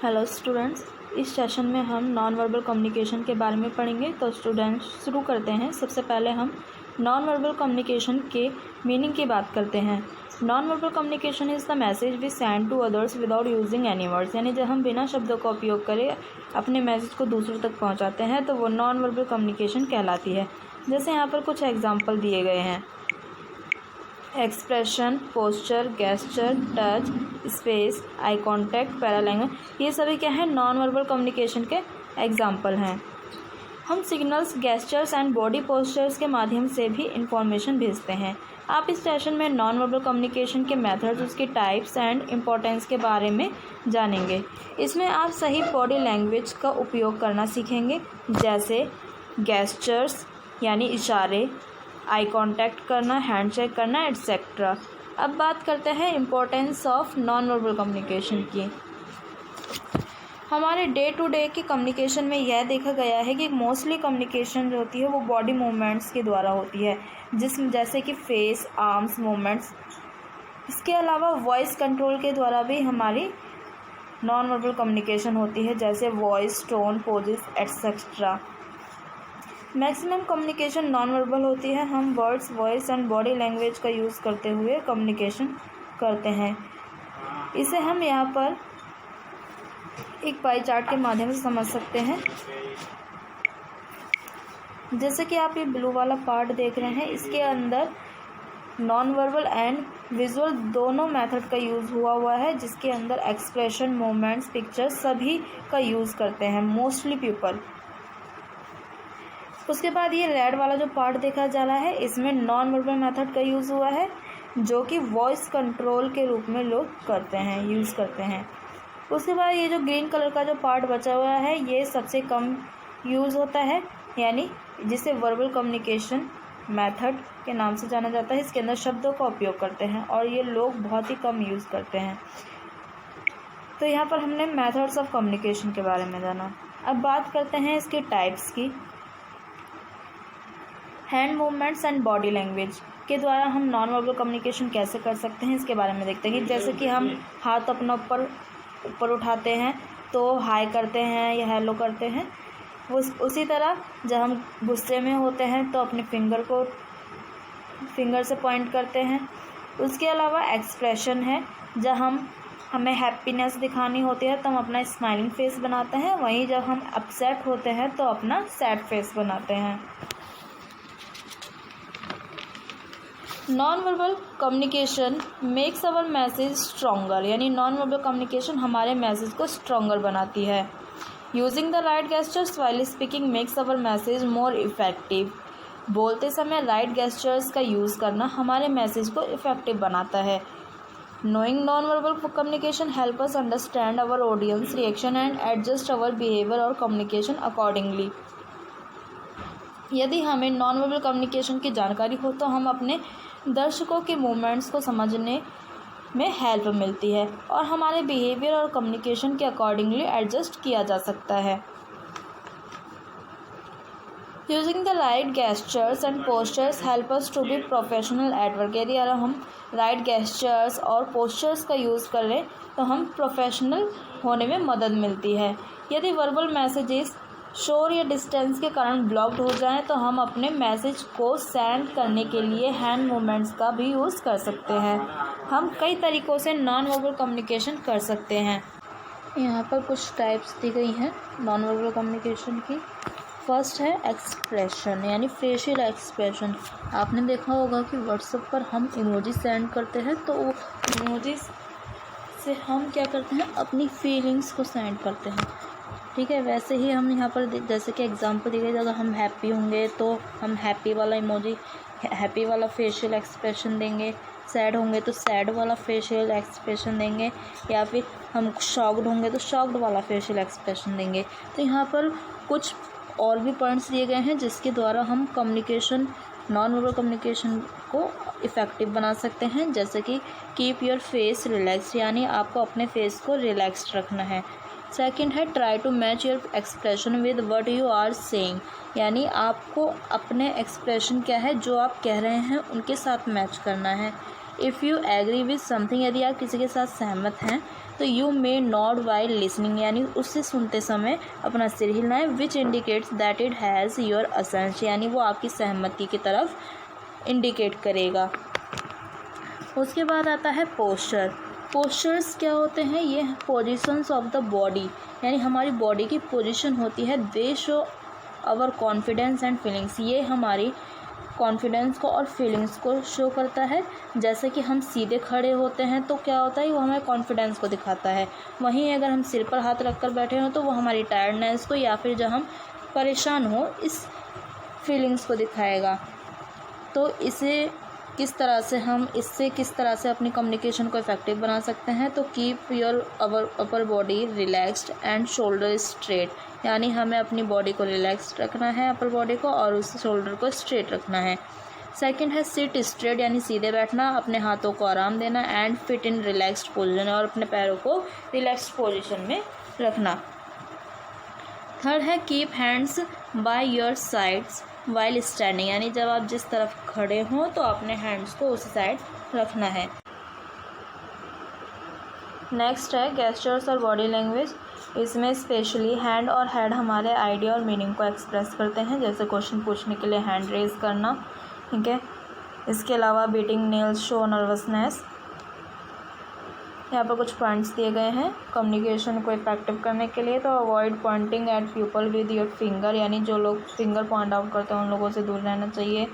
Hello students, इस session में हम नॉन वर्बल कम्युनिकेशन के बारे में पढ़ेंगे। तो स्टूडेंट्स शुरू करते हैं। सबसे पहले हम नॉन वर्बल कम्युनिकेशन के मीनिंग की बात करते हैं। Non verbal communication is the message we send to others without using any words, यानी जब हम बिना शब्दों का उपयोग करें अपने मैसेज को दूसरों तक पहुंचाते हैं तो वो नॉन वर्बल कम्युनिकेशन कहलाती है। जैसे यहाँ पर कुछ एग्जाम्पल दिए गए हैं। Expression, posture, gesture, touch, space, eye contact, paralanguage, ये सभी क्या है, नॉन वर्बल कम्युनिकेशन के एग्जाम्पल हैं। हम signals, gestures and body postures के माध्यम से भी इंफॉर्मेशन भेजते हैं। आप इस सेशन में नॉन वर्बल कम्युनिकेशन के मेथड्स, उसकी टाइप्स एंड इम्पोर्टेंस के बारे में जानेंगे। इसमें आप सही बॉडी लैंग्वेज का उपयोग करना सीखेंगे, जैसे गेस्चर्स यानी इशारे, आई कांटेक्ट करना, हैंडशेक करना, एट्सेट्रा। अब बात करते हैं importance of non verbal communication की। हमारे डे टू डे के कम्युनिकेशन में यह देखा गया है कि मोस्टली कम्युनिकेशन जो होती है वो बॉडी मूवमेंट्स के द्वारा होती है, जैसे कि फेस, आर्म्स मूवमेंट्स। इसके अलावा वॉइस कंट्रोल के द्वारा भी हमारी नॉन वर्बल कम्युनिकेशन होती है, जैसे voice, tone, poses, etcetera. Maximum communication non verbal होती है। हम words, voice and body language का यूज़ करते हुए कम्युनिकेशन करते हैं। इसे हम यहाँ पर एक पाई चार्ट के माध्यम से समझ सकते हैं। जैसे कि आप ये ब्लू वाला पार्ट देख रहे हैं, इसके अंदर नॉन वर्बल एंड विजुअल दोनों मेथड का यूज़ हुआ है, जिसके अंदर एक्सप्रेशन, मूवमेंट्स, पिक्चर्स सभी का यूज़ करते हैं मोस्टली पीपल। उसके बाद ये रेड वाला जो पार्ट देखा जा रहा है, इसमें नॉन वर्बल मेथड का यूज़ हुआ है, जो कि वॉइस कंट्रोल के रूप में लोग करते हैं, यूज़ करते हैं। उसके बाद ये जो ग्रीन कलर का जो पार्ट बचा हुआ है, ये सबसे कम यूज़ होता है, यानी जिसे वर्बल कम्युनिकेशन मेथड के नाम से जाना जाता है। इसके अंदर शब्दों का उपयोग करते हैं और ये लोग बहुत ही कम यूज़ करते हैं। तो यहाँ पर हमने मेथड्स ऑफ कम्युनिकेशन के बारे में जाना। अब बात करते हैं इसके टाइप्स की। Hand movements and body language के द्वारा हम नॉन वर्बल कम्युनिकेशन कैसे कर सकते हैं, इसके बारे में देखते हैं। जैसे कि हम हाथ अपना ऊपर उठाते हैं तो हाई करते हैं या हेलो करते हैं। उसी तरह जब हम गुस्से में होते हैं तो अपने फिंगर से पॉइंट करते हैं। उसके अलावा एक्सप्रेशन है, जब हमें हैप्पीनेस दिखानी होती है तो हम अपना स्माइलिंग फेस बनाते हैं, वहीं जब हम अपसेट होते हैं तो अपना सैड फेस बनाते हैं। नॉन वर्बल कम्युनिकेशन मेक्स अवर मैसेज स्ट्रॉन्गर, यानी नॉन वर्बल कम्युनिकेशन हमारे मैसेज को स्ट्रॉन्गर बनाती है। Using the right gestures while speaking makes our message more effective. बोलते समय राइट गेस्चर्स का यूज़ करना हमारे मैसेज को इफेक्टिव बनाता है। Knowing non verbal communication help us understand our audience reaction and adjust our behaviour और कम्युनिकेशन अकॉर्डिंगली। यदि हमें नॉन वर्बल कम्युनिकेशन की जानकारी हो तो हम अपने दर्शकों के मूवमेंट्स को समझने में हेल्प मिलती है और हमारे बिहेवियर और कम्युनिकेशन के अकॉर्डिंगली एडजस्ट किया जा सकता है। Using the right gestures and postures help us to be professional at work. यदि हम राइट गेस्चर्स और पोस्चर्स का यूज़ करें तो हम प्रोफेशनल होने में मदद मिलती है। यदि वर्बल मैसेजेस शोर या डिस्टेंस के कारण ब्लॉक्ड हो जाएं तो हम अपने मैसेज को सेंड करने के लिए हैंड मूवमेंट्स का भी यूज़ कर सकते हैं। हम कई तरीक़ों से नॉन वर्बल कम्युनिकेशन कर सकते हैं। यहाँ पर कुछ टाइप्स दी गई हैं नॉन वर्बल कम्युनिकेशन की। फर्स्ट है एक्सप्रेशन, यानी फेशियल एक्सप्रेशन। आपने देखा होगा कि व्हाट्सएप पर हम इमोजी सेंड करते हैं तो वो इमोजी से हम क्या करते हैं, अपनी फीलिंग्स को सेंड करते हैं। ठीक है, वैसे ही हम यहाँ पर जैसे कि एग्जांपल दी गई, अगर हम हैप्पी होंगे तो हम हैप्पी वाला इमोजी, हैप्पी वाला फेशियल एक्सप्रेशन देंगे। सैड होंगे तो सैड वाला फेशियल एक्सप्रेशन देंगे, या फिर हम शॉक्ड होंगे तो शॉक्ड वाला फेशियल एक्सप्रेशन देंगे। तो यहाँ पर कुछ और भी पॉइंट्स दिए गए हैं जिसके द्वारा हम कम्युनिकेशन, नॉन वर्बल कम्युनिकेशन को इफ़ेक्टिव बना सकते हैं। जैसे कि कीप योर फेस रिलैक्स, यानी आपको अपने फेस को रिलैक्स्ड रखना है। सेकंड है try to match your expression with what you are saying, यानी आपको अपने एक्सप्रेशन क्या है, जो आप कह रहे हैं उनके साथ मैच करना है। If you agree with something, यदि आप किसी के साथ सहमत हैं तो you may nod while listening, यानी उससे सुनते समय अपना सिर हिलना है, which indicates that it has your assent, यानी वो आपकी सहमति की तरफ इंडिकेट करेगा। उसके बाद आता है पोस्चर। पोस्चर्स क्या होते हैं? ये पोजिशंस ऑफ द बॉडी, यानी हमारी बॉडी की पोजीशन होती है। They show our confidence and feelings, ये हमारी कॉन्फिडेंस को और फीलिंग्स को शो करता है। जैसे कि हम सीधे खड़े होते हैं तो क्या होता है, वो हमारे कॉन्फिडेंस को दिखाता है। वहीं अगर हम सिर पर हाथ रख कर बैठे हों तो वो हमारी टायर्डनेस को या फिर जब हम परेशान हो इस फीलिंग्स को दिखाएगा। तो इससे किस तरह से अपनी कम्युनिकेशन को इफेक्टिव बना सकते हैं? तो keep your upper body relaxed and shoulder straight, यानी हमें अपनी बॉडी को रिलैक्स रखना है, अपर बॉडी को, और उस शोल्डर को स्ट्रेट रखना है। सेकंड है सिट स्ट्रेट, यानी सीधे बैठना, अपने हाथों को आराम देना, and fit in relaxed position, और अपने पैरों को रिलैक्स्ड पोजीशन में रखना। थर्ड है keep hands by your sides while standing, यानी जब आप जिस तरफ खड़े हों तो अपने हैंड्स को उस साइड रखना है। नेक्स्ट है गेस्चर्स और बॉडी लैंग्वेज। इसमें स्पेशली हैंड और हेड हमारे आइडिया और मीनिंग को एक्सप्रेस करते हैं, जैसे क्वेश्चन पूछने के लिए हैंड रेज करना, ठीक है। इसके अलावा बीटिंग नेल्स शो नर्वसनेस। यहाँ पर कुछ पॉइंट्स दिए गए हैं कम्युनिकेशन को इफेक्टिव करने के लिए। तो avoid Poynting eight people with your finger, यानी जो लोग फिंगर पॉइंट आउट करते हैं उन लोगों से दूर रहना चाहिए।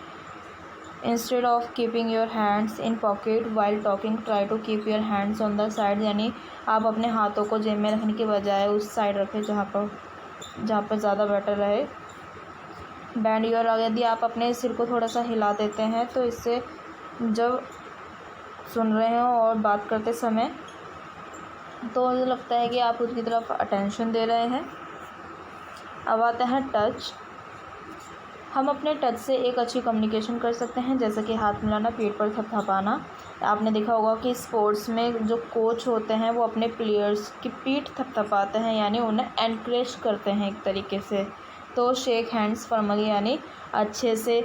Instead of keeping your hands in pocket while talking, try to keep your hands on the side, यानी आप अपने हाथों को जेब में रखने के बजाय उस साइड रखें जहाँ पर ज़्यादा बेटर रहे। बैंड योर, यदि आप अपने सिर को थोड़ा सा हिला देते हैं तो इससे जब सुन रहे हो और बात करते समय तो मुझे लगता है कि आप उसकी तरफ अटेंशन दे रहे हैं। अब आता है टच। हम अपने टच से एक अच्छी कम्युनिकेशन कर सकते हैं, जैसे कि हाथ मिलाना, पीठ पर थपथपाना। आपने देखा होगा कि स्पोर्ट्स में जो कोच होते हैं वो अपने प्लेयर्स की पीठ थपथपाते हैं, यानी उन्हें एनकरेज करते हैं एक तरीके से। तो शेक हैंड्स फॉर्मली, यानी अच्छे से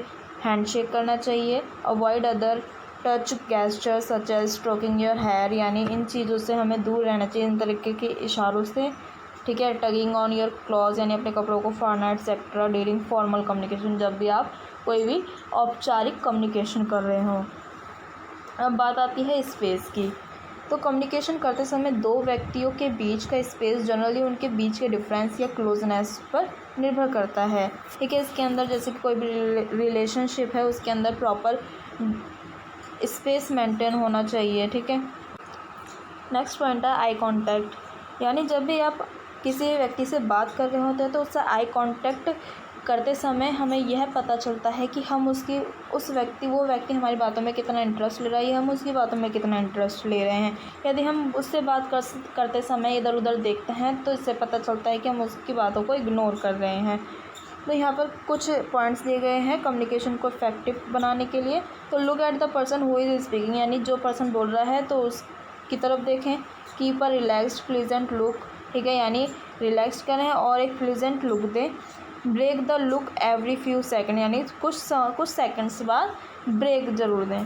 हैंडशेक करना चाहिए। Avoid other touch gesture such as stroking your hair, यानी इन चीज़ों से हमें दूर रहना चाहिए, इन तरीके के इशारों से, ठीक है। टगिंग ऑन योर क्लॉज, यानी अपने कपड़ों को फाड़ना एक्सेट्रा ड्यूरिंग फॉर्मल कम्युनिकेशन, जब भी आप कोई भी औपचारिक कम्युनिकेशन कर रहे हों। अब बात आती है स्पेस की। तो कम्युनिकेशन करते समय दो व्यक्तियों के बीच का स्पेस जनरली उनके बीच के डिफरेंस या क्लोजनेस पर निर्भर करता है, ठीक है। इसके अंदर जैसे कि कोई भी रिलेशनशिप है उसके अंदर प्रॉपर स्पेस मेंटेन होना चाहिए, ठीक है। नेक्स्ट पॉइंट है आई कांटेक्ट, यानी जब भी आप किसी व्यक्ति से बात कर रहे होते हैं तो उससे आई कांटेक्ट करते समय हमें यह पता चलता है कि हम वो व्यक्ति हमारी बातों में कितना इंटरेस्ट ले रहा है, हम उसकी बातों में कितना इंटरेस्ट ले रहे हैं। यदि हम उससे बात करते समय इधर उधर देखते हैं तो इससे पता चलता है कि हम उसकी बातों को इग्नोर कर रहे हैं। तो यहाँ पर कुछ पॉइंट्स दिए गए हैं कम्युनिकेशन को इफेक्टिव बनाने के लिए। तो look at the person who is speaking, यानी जो पर्सन बोल रहा है तो उसकी तरफ देखें। Keep a relaxed pleasant look, ठीक है, यानी रिलैक्स करें और एक प्लीजेंट लुक दें। Break the look every few second, यानी कुछ सेकंड्स बाद ब्रेक ज़रूर दें।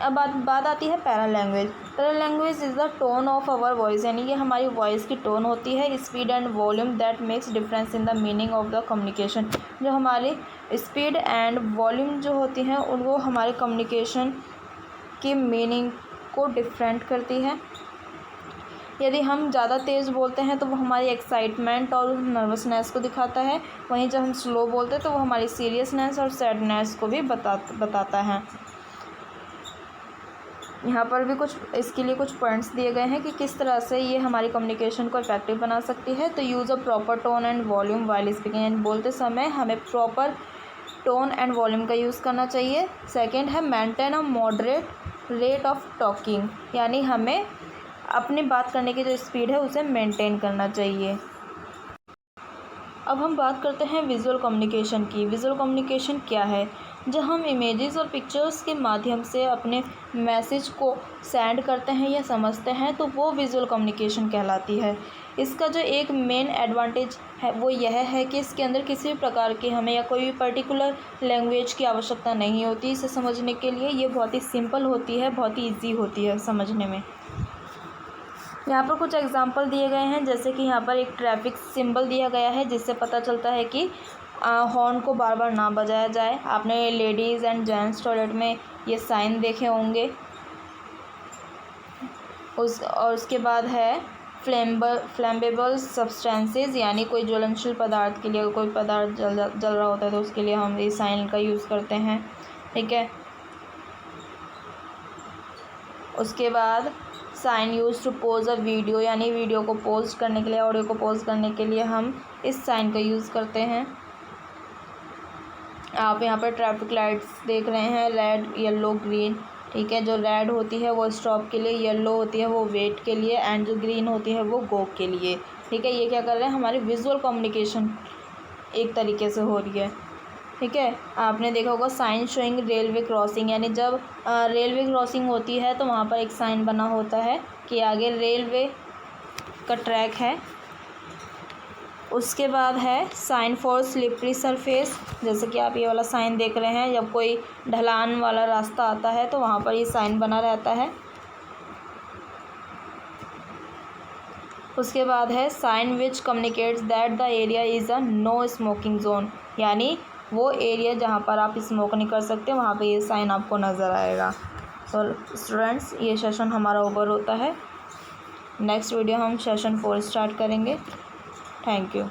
अब बात आती है para language. Para language is the tone of our voice, यानी ये हमारी वॉइस की टोन होती है। Speed and volume that makes difference in the meaning of the communication, जो हमारी स्पीड एंड वॉल्यूम जो होती हैं वो हमारे कम्युनिकेशन की मीनिंग को डिफरेंट करती है। यदि हम ज़्यादा तेज़ बोलते हैं तो वो हमारी एक्साइटमेंट और नर्वसनेस को दिखाता है, वहीं जब हम स्लो बोलते हैं तो वो हमारी सीरियसनेस और सैडनेस को भी बताता है। यहाँ पर भी इसके लिए कुछ पॉइंट्स दिए गए हैं कि किस तरह से ये हमारी कम्युनिकेशन को इफेक्टिव बना सकती है। तो use a proper tone and volume while speaking, यानी बोलते समय हमें प्रॉपर टोन एंड वॉल्यूम का यूज़ करना चाहिए। सेकेंड है maintain a moderate rate of talking, यानी हमें अपनी बात करने की जो स्पीड है उसे मेंटेन करना चाहिए। अब हम बात करते हैं विजुअल कम्युनिकेशन की। विजुअल कम्युनिकेशन क्या है? जब हम इमेजेस और पिक्चर्स के माध्यम से अपने मैसेज को सेंड करते हैं या समझते हैं तो वो विजुअल कम्युनिकेशन कहलाती है। इसका जो एक मेन एडवांटेज है वो यह है कि इसके अंदर किसी भी प्रकार के हमें या कोई भी पर्टिकुलर लैंग्वेज की आवश्यकता नहीं होती इसे समझने के लिए। ये बहुत ही सिंपल होती है, बहुत ही ईजी होती है समझने में। यहाँ पर कुछ एग्जांपल दिए गए हैं, जैसे कि यहाँ पर एक ट्रैफिक सिंबल दिया गया है जिससे पता चलता है कि हॉर्न को बार बार ना बजाया जाए। आपने लेडीज़ एंड जेंट्स टॉयलेट में ये साइन देखे होंगे। उसके बाद है फ्लेमेबल सब्सटेंसेस, यानी कोई ज्वलनशील पदार्थ के लिए, अगर कोई पदार्थ जल रहा होता है तो उसके लिए हम इस साइन का यूज़ करते हैं, ठीक है। उसके बाद sign use to pause a video, यानी वीडियो को पोस्ट करने के लिए, ऑडियो को पोस्ट करने के लिए हम इस साइन का यूज़ करते हैं। आप यहाँ पर ट्रैफिक लाइट्स देख रहे हैं, रेड येलो ग्रीन, ठीक है। जो रेड होती है वो स्टॉप के लिए, येलो होती है वो वेट के लिए, एंड जो ग्रीन होती है वो गो के लिए, ठीक है। ये क्या कर रहे हैं, हमारी विजुअल कम्युनिकेशन एक तरीके से हो रही है, ठीक है। आपने देखा होगा साइन शोइंग रेलवे क्रॉसिंग, यानी जब रेलवे क्रॉसिंग होती है तो वहाँ पर एक साइन बना होता है कि आगे रेलवे का ट्रैक है। उसके बाद है साइन फॉर स्लिपरी सरफेस, जैसे कि आप ये वाला साइन देख रहे हैं, जब कोई ढलान वाला रास्ता आता है तो वहाँ पर ये साइन बना रहता है। उसके बाद है sign which communicates that the area is a no smoking zone, यानी वो एरिया जहाँ पर आप स्मोक नहीं कर सकते वहाँ पे ये साइन आपको नज़र आएगा। तो स्टूडेंट्स, ये सेशन हमारा ओवर होता है। नेक्स्ट वीडियो हम सेशन 4 स्टार्ट करेंगे। Thank you.